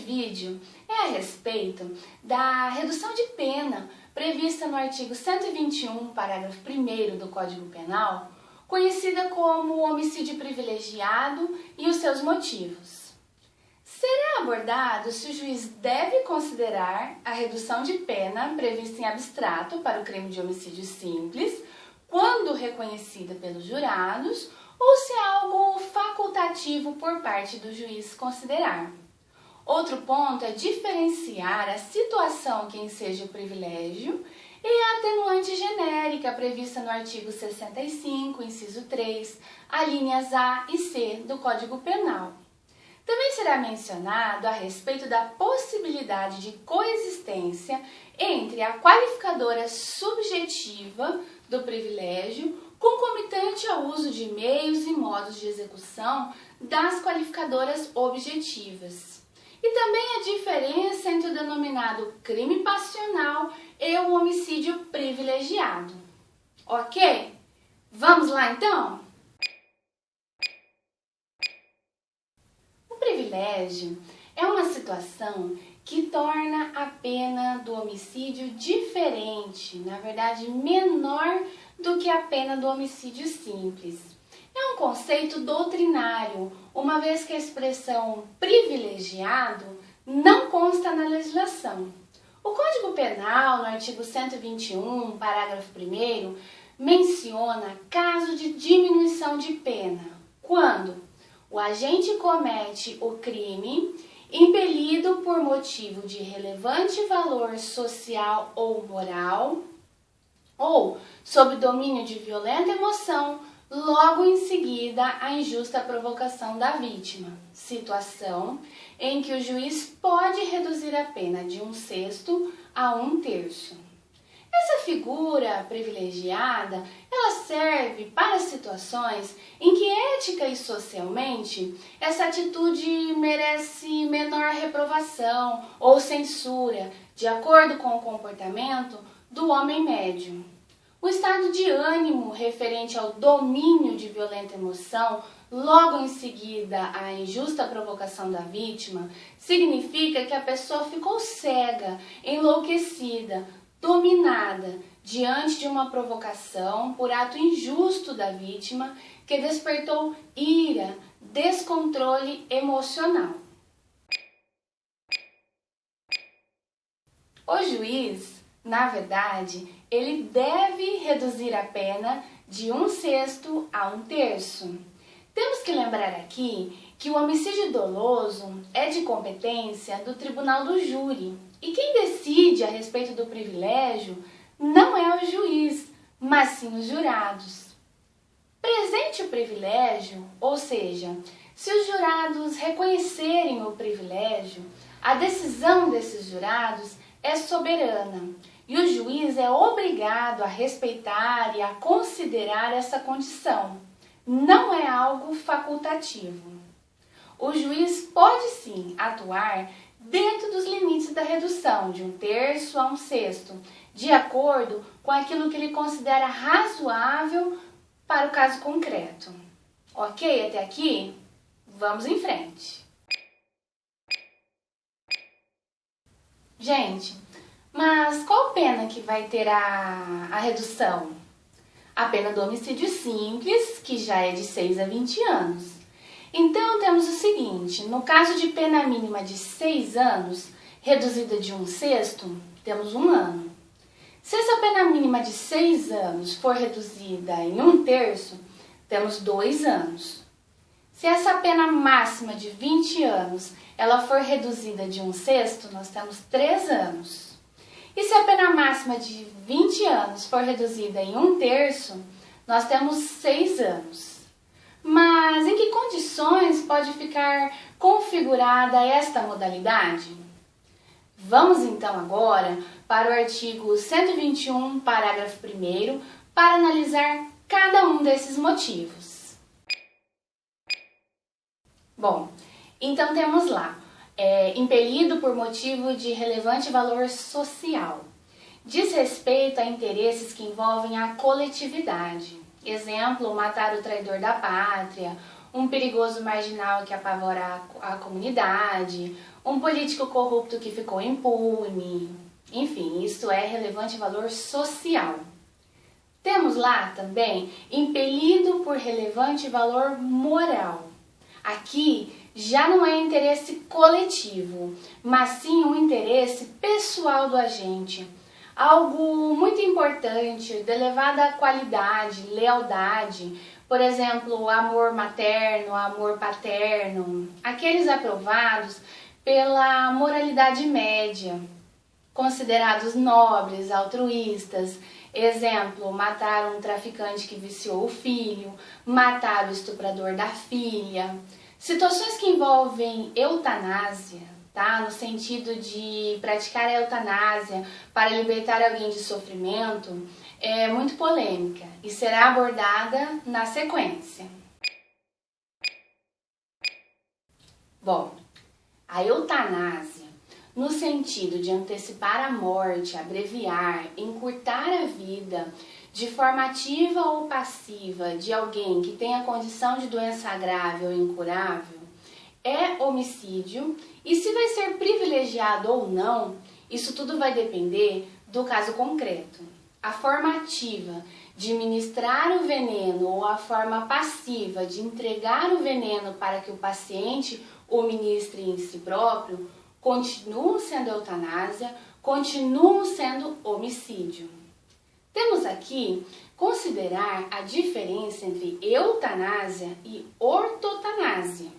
vídeo é a respeito da redução de pena prevista no artigo 121, parágrafo 1º do Código Penal, conhecida como homicídio privilegiado e os seus motivos. Será abordado se o juiz deve considerar a redução de pena prevista em abstrato para o crime de homicídio simples, quando reconhecida pelos jurados, ou se é algo facultativo por parte do juiz considerar. Outro ponto é diferenciar a situação que enseja o privilégio e a atenuante genérica prevista no artigo 65, inciso 3, alíneas A e C do Código Penal. Também será mencionado a respeito da possibilidade de coexistência entre a qualificadora subjetiva do privilégio, concomitante ao uso de meios e modos de execução das qualificadoras objetivas. E também a diferença entre o denominado crime passional e o homicídio privilegiado. Ok? Vamos lá então? O privilégio é uma situação que torna a pena do homicídio diferente, na verdade menor do que a pena do homicídio simples. É um conceito doutrinário, uma vez que a expressão privilegiado não consta na legislação. O Código Penal, no artigo 121, parágrafo 1º, menciona caso de diminuição de pena, quando o agente comete o crime impelido por motivo de relevante valor social ou moral, ou sob domínio de violenta emoção, logo em seguida a injusta provocação da vítima, situação em que o juiz pode reduzir a pena de 1/6 a 1/3. Essa figura privilegiada, ela serve para situações em que ética e socialmente essa atitude merece menor reprovação ou censura, de acordo com o comportamento do homem médio. O estado de ânimo referente ao domínio de violenta emoção, logo em seguida à injusta provocação da vítima, significa que a pessoa ficou cega, enlouquecida, dominada diante de uma provocação por ato injusto da vítima que despertou ira, descontrole emocional. O juiz, na verdade, ele deve reduzir a pena de 1/6 a 1/3. Temos que lembrar aqui que o homicídio doloso é de competência do tribunal do júri e quem decide a respeito do privilégio não é o juiz, mas sim os jurados. Presente o privilégio, ou seja, se os jurados reconhecerem o privilégio, a decisão desses jurados é soberana e o juiz é obrigado a respeitar e a considerar essa condição. Não é algo facultativo. O juiz pode sim atuar dentro dos limites da redução de 1/3 a 1/6, de acordo com aquilo que ele considera razoável para o caso concreto. Ok até aqui? Vamos em frente. Gente, mas qual pena que vai ter a redução? A pena do homicídio simples, que já é de 6 a 20 anos. Então, temos o seguinte, no caso de pena mínima de 6 anos, reduzida de 1/6, temos 1 ano. Se essa pena mínima de 6 anos for reduzida em 1/3, temos 2 anos. Se essa pena máxima de 20 anos, ela for reduzida de 1/6, nós temos 3 anos. E se a pena máxima de 20 anos for reduzida em 1/3, nós temos 6 anos. Mas em que condições pode ficar configurada esta modalidade? Vamos então agora para o artigo 121, parágrafo 1º, para analisar cada um desses motivos. Bom, então temos lá, impelido por motivo de relevante valor social. Diz respeito a interesses que envolvem a coletividade. Exemplo, matar o traidor da pátria, um perigoso marginal que apavora a comunidade, um político corrupto que ficou impune. Enfim, isso é relevante valor social. Temos lá também impelido por relevante valor moral. Aqui já não é interesse coletivo, mas sim um interesse pessoal do agente. Algo muito importante, de elevada qualidade, lealdade, por exemplo, amor materno, amor paterno, aqueles aprovados pela moralidade média, considerados nobres, altruístas. Exemplo, matar um traficante que viciou o filho, matar o estuprador da filha. Situações que envolvem eutanásia, tá? No sentido de praticar a eutanásia para libertar alguém de sofrimento, é muito polêmica e será abordada na sequência. Bom, a eutanásia, no sentido de antecipar a morte, abreviar, encurtar a vida de forma ativa ou passiva de alguém que tem a condição de doença grave ou incurável, é homicídio, e se vai ser privilegiado ou não, isso tudo vai depender do caso concreto. A forma ativa de ministrar o veneno ou a forma passiva de entregar o veneno para que o paciente o ministre em si próprio continuam sendo eutanásia, continuam sendo homicídio. Temos aqui considerar a diferença entre eutanásia e ortotanásia.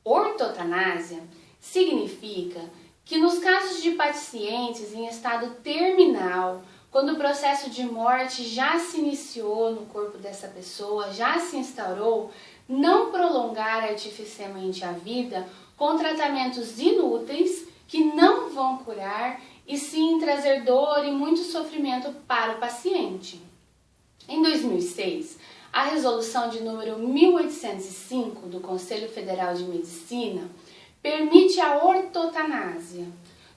Ortotanásia significa que nos casos de pacientes em estado terminal, quando o processo de morte já se iniciou no corpo dessa pessoa, já se instaurou, não prolongar artificialmente a vida com tratamentos inúteis que não vão curar e sim trazer dor e muito sofrimento para o paciente. Em 2006, a resolução de número 1805 do Conselho Federal de Medicina permite a ortotanásia,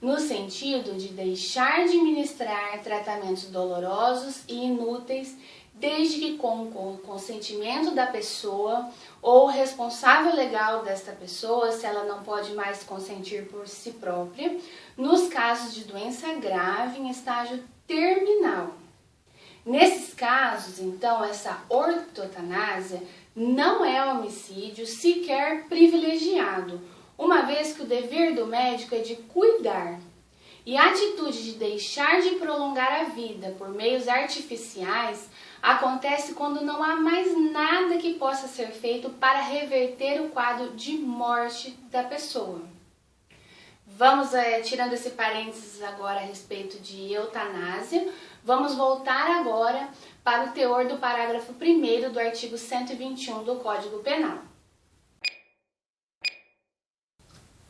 no sentido de deixar de ministrar tratamentos dolorosos e inúteis, desde que com o consentimento da pessoa ou responsável legal desta pessoa, se ela não pode mais consentir por si própria, nos casos de doença grave em estágio terminal. Nesses casos, então, essa ortotanásia não é homicídio sequer privilegiado, uma vez que o dever do médico é de cuidar. E a atitude de deixar de prolongar a vida por meios artificiais acontece quando não há mais nada que possa ser feito para reverter o quadro de morte da pessoa. Vamos, tirando esse parênteses agora a respeito de eutanásia, vamos voltar agora para o teor do parágrafo 1º do artigo 121 do Código Penal.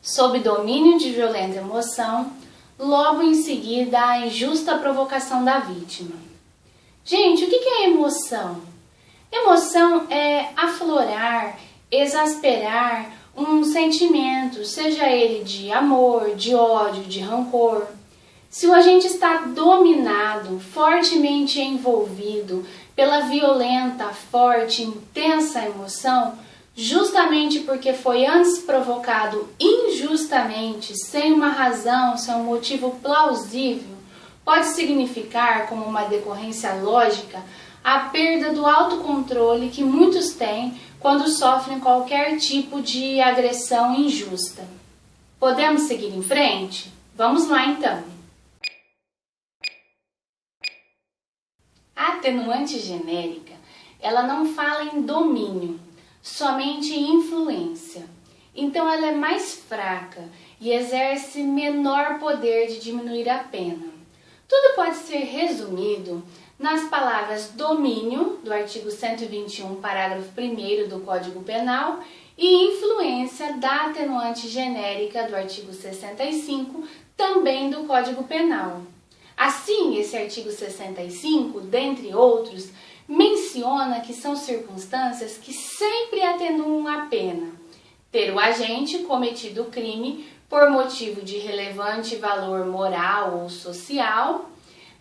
Sob domínio de violenta emoção, logo em seguida a injusta provocação da vítima. Gente, o que é emoção? Emoção é aflorar, exasperar um sentimento, seja ele de amor, de ódio, de rancor. Se o agente está dominado, fortemente envolvido pela violenta, forte, intensa emoção, justamente porque foi antes provocado injustamente, sem uma razão, sem um motivo plausível, pode significar, como uma decorrência lógica, a perda do autocontrole que muitos têm quando sofrem qualquer tipo de agressão injusta. Podemos seguir em frente? Vamos lá então. A atenuante genérica, ela não fala em domínio, somente em influência. Então ela é mais fraca e exerce menor poder de diminuir a pena. Tudo pode ser resumido nas palavras domínio, do artigo 121, parágrafo 1º do Código Penal, e influência da atenuante genérica do artigo 65, também do Código Penal. Assim, esse artigo 65, dentre outros, menciona que são circunstâncias que sempre atenuam a pena: ter o agente cometido o crime por motivo de relevante valor moral ou social,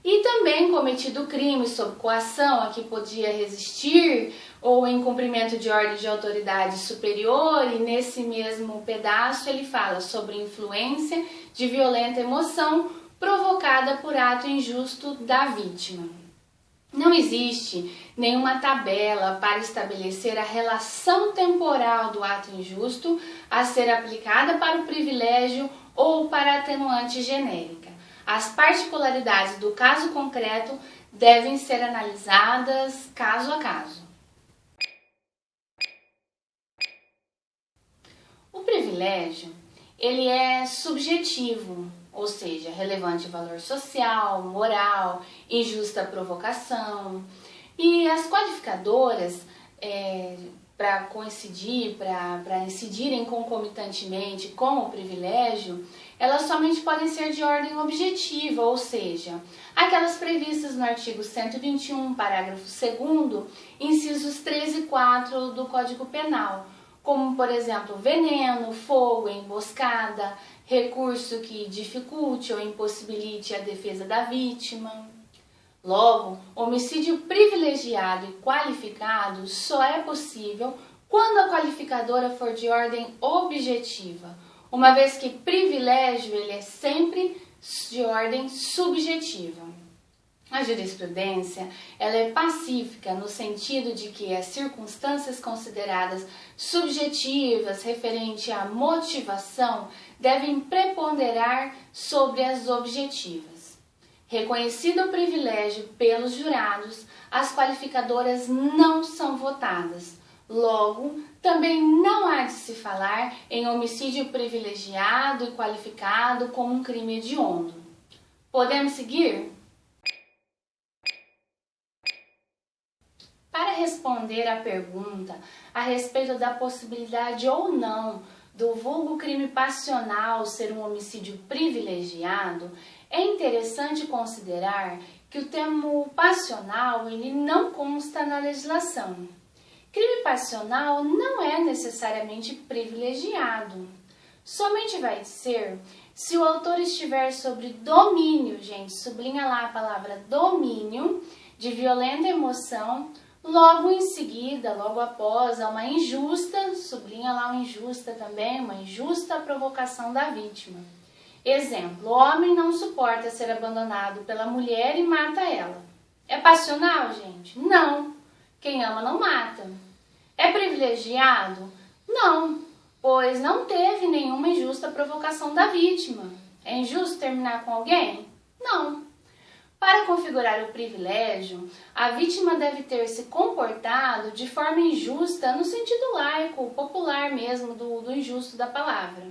e também cometido crime sob coação a que podia resistir ou em cumprimento de ordem de autoridade superior, e nesse mesmo pedaço ele fala sobre influência de violenta emoção provocada por ato injusto da vítima. Não existe nenhuma tabela para estabelecer a relação temporal do ato injusto a ser aplicada para o privilégio ou para a atenuante genérica. As particularidades do caso concreto devem ser analisadas caso a caso. O privilégio, ele é subjetivo, ou seja, relevante valor social, moral, injusta provocação. E as qualificadoras, para incidirem concomitantemente com o privilégio, elas somente podem ser de ordem objetiva, ou seja, aquelas previstas no artigo 121, parágrafo 2º, incisos 3 e 4 do Código Penal, como, por exemplo, veneno, fogo, emboscada, recurso que dificulte ou impossibilite a defesa da vítima. Logo, homicídio privilegiado e qualificado só é possível quando a qualificadora for de ordem objetiva, uma vez que privilégio ele é sempre de ordem subjetiva. A jurisprudência ela é pacífica no sentido de que as circunstâncias consideradas subjetivas referente à motivação devem preponderar sobre as objetivas. Reconhecido o privilégio pelos jurados, as qualificadoras não são votadas. Logo, também não há de se falar em homicídio privilegiado e qualificado como um crime hediondo. Podemos seguir? Para responder à pergunta a respeito da possibilidade ou não do vulgo crime passional ser um homicídio privilegiado, é interessante considerar que o termo passional ele não consta na legislação. Crime passional não é necessariamente privilegiado. Somente vai ser se o autor estiver sob domínio, gente, sublinha lá a palavra domínio, de violenta emoção, logo em seguida, logo após, há uma injusta, sublinha lá o injusta também, uma injusta provocação da vítima. Exemplo, o homem não suporta ser abandonado pela mulher e mata ela. É passional, gente? Não. Quem ama não mata. É privilegiado? Não, pois não teve nenhuma injusta provocação da vítima. É injusto terminar com alguém? Não. Para configurar o privilégio, a vítima deve ter se comportado de forma injusta no sentido laico, popular mesmo, do injusto da palavra.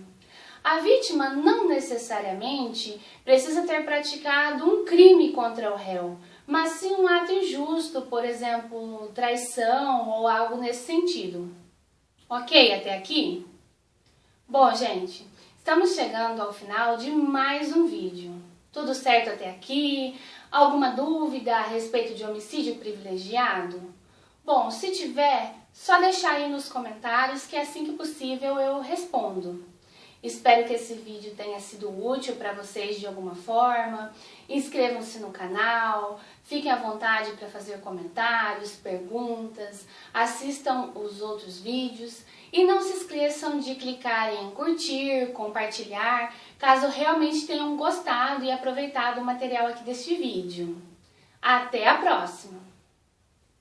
A vítima não necessariamente precisa ter praticado um crime contra o réu, mas sim um ato injusto, por exemplo, traição ou algo nesse sentido. Ok até aqui? Bom, gente, estamos chegando ao final de mais um vídeo. Tudo certo até aqui? Alguma dúvida a respeito de homicídio privilegiado? Bom, se tiver, só deixar aí nos comentários que assim que possível eu respondo. Espero que esse vídeo tenha sido útil para vocês de alguma forma. Inscrevam-se no canal, fiquem à vontade para fazer comentários, perguntas, assistam os outros vídeos e não se esqueçam de clicar em curtir, compartilhar, caso realmente tenham gostado e aproveitado o material aqui deste vídeo. Até a próxima!